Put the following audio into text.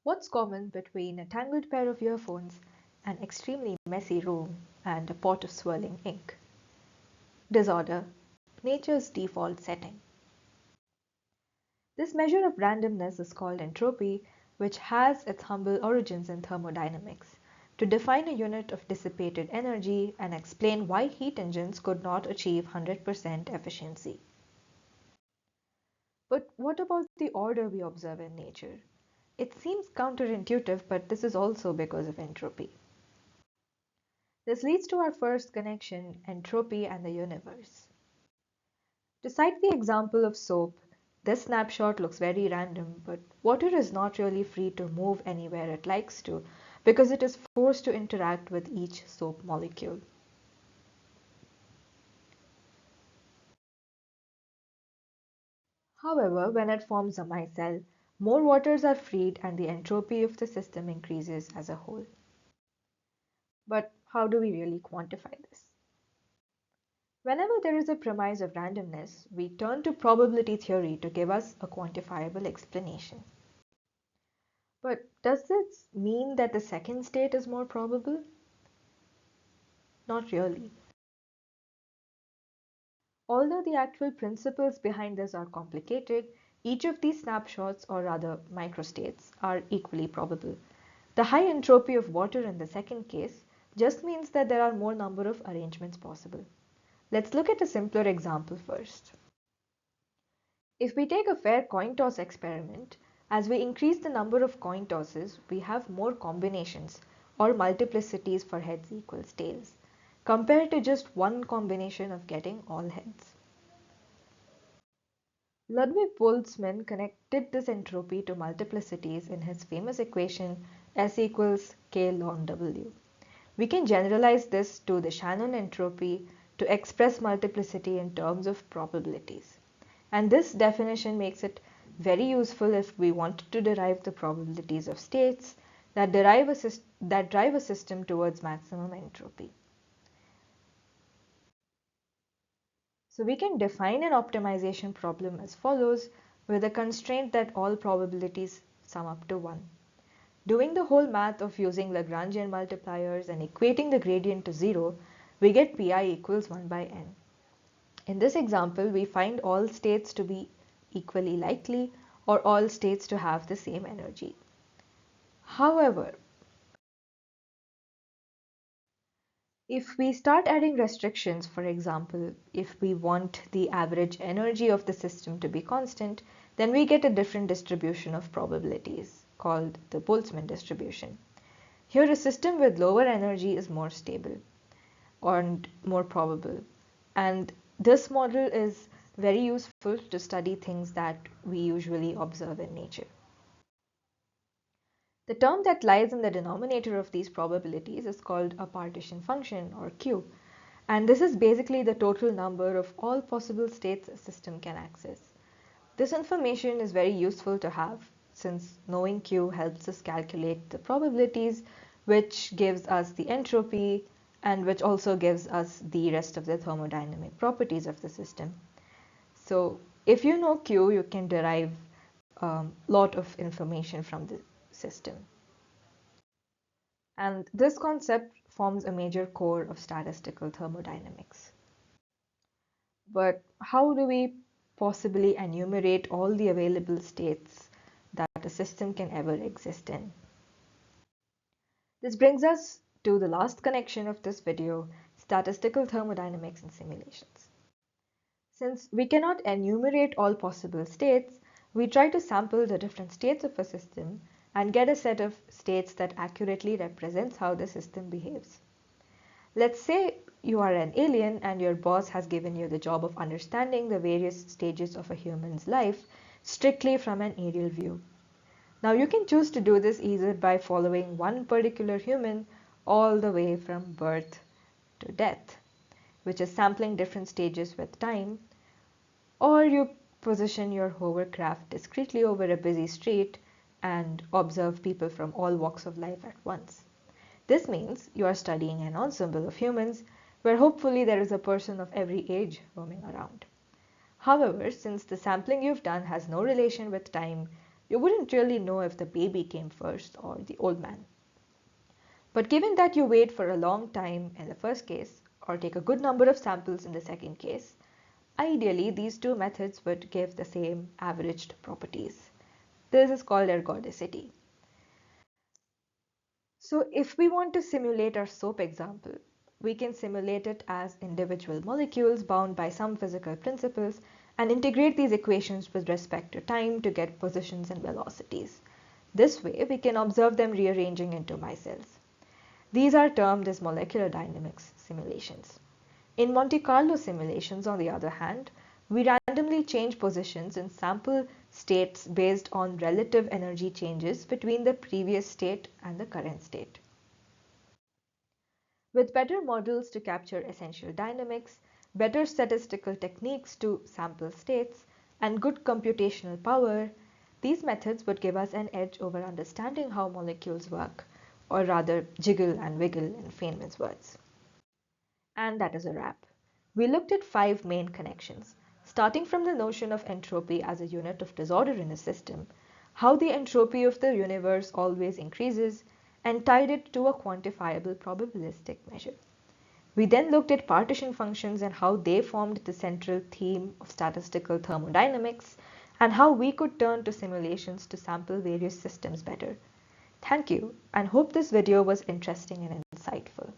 What's common between a tangled pair of earphones, an extremely messy room, and a pot of swirling ink? Disorder, nature's default setting. This measure of randomness is called entropy, which has its humble origins in thermodynamics, to define a unit of dissipated energy and explain why heat engines could not achieve 100% efficiency. But what about the order we observe in nature? It seems counterintuitive, but this is also because of entropy. This leads to our first connection, entropy and the universe. To cite the example of soap, this snapshot looks very random, but water is not really free to move anywhere it likes to because it is forced to interact with each soap molecule. However, when it forms a micelle, more waters are freed and the entropy of the system increases as a whole. But how do we really quantify this? Whenever there is a premise of randomness, we turn to probability theory to give us a quantifiable explanation. But does this mean that the second state is more probable? Not really. Although the actual principles behind this are complicated, each of these snapshots, or rather microstates, are equally probable. The high entropy of water in the second case just means that there are more number of arrangements possible. Let's look at a simpler example first. If we take a fair coin toss experiment, as we increase the number of coin tosses, we have more combinations or multiplicities for heads equals tails, compared to just one combination of getting all heads. Ludwig Boltzmann connected this entropy to multiplicities in his famous equation S equals K ln W. We can generalize this to the Shannon entropy to express multiplicity in terms of probabilities. And this definition makes it very useful if we want to derive the probabilities of states that drive a system towards maximum entropy. So we can define an optimization problem as follows, with a constraint that all probabilities sum up to 1. Doing the whole math of using Lagrangian multipliers and equating the gradient to 0, we get pi equals 1 by n. In this example, we find all states to be equally likely or all states to have the same energy. However, if we start adding restrictions, for example, if we want the average energy of the system to be constant, then we get a different distribution of probabilities called the Boltzmann distribution. Here, a system with lower energy is more stable and more probable, and this model is very useful to study things that we usually observe in nature. The term that lies in the denominator of these probabilities is called a partition function, or Q, and this is basically the total number of all possible states a system can access. This information is very useful to have since knowing Q helps us calculate the probabilities, which gives us the entropy and which also gives us the rest of the thermodynamic properties of the system. So if you know Q, you can derive a lot of information from the system. And this concept forms a major core of statistical thermodynamics. But how do we possibly enumerate all the available states that a system can ever exist in? This brings us to the last connection of this video, statistical thermodynamics and simulations. Since we cannot enumerate all possible states, we try to sample the different states of a system and get a set of states that accurately represents how the system behaves. Let's say you are an alien and your boss has given you the job of understanding the various stages of a human's life strictly from an aerial view. Now you can choose to do this either by following one particular human all the way from birth to death, which is sampling different stages with time, or you position your hovercraft discreetly over a busy street and observe people from all walks of life at once. This means you are studying an ensemble of humans where hopefully there is a person of every age roaming around. However, since the sampling you've done has no relation with time, You wouldn't really know if the baby came first or the old man. But given that you wait for a long time in the first case, or take a good number of samples in the second case, ideally these two methods would give the same averaged properties. This is called ergodicity. So if we want to simulate our soap example, we can simulate it as individual molecules bound by some physical principles and integrate these equations with respect to time to get positions and velocities. This way, we can observe them rearranging into micelles. These are termed as molecular dynamics simulations. In Monte Carlo simulations, on the other hand, we randomly change positions in sample states based on relative energy changes between the previous state and the current state. With better models to capture essential dynamics, better statistical techniques to sample states, and good computational power, these methods would give us an edge over understanding how molecules work, or rather jiggle and wiggle in Feynman's words. And that is a wrap. We looked at 5 main connections, starting from the notion of entropy as a unit of disorder in a system, how the entropy of the universe always increases, and tied it to a quantifiable probabilistic measure. We then looked at partition functions and how they formed the central theme of statistical thermodynamics, and how we could turn to simulations to sample various systems better. Thank you, and hope this video was interesting and insightful.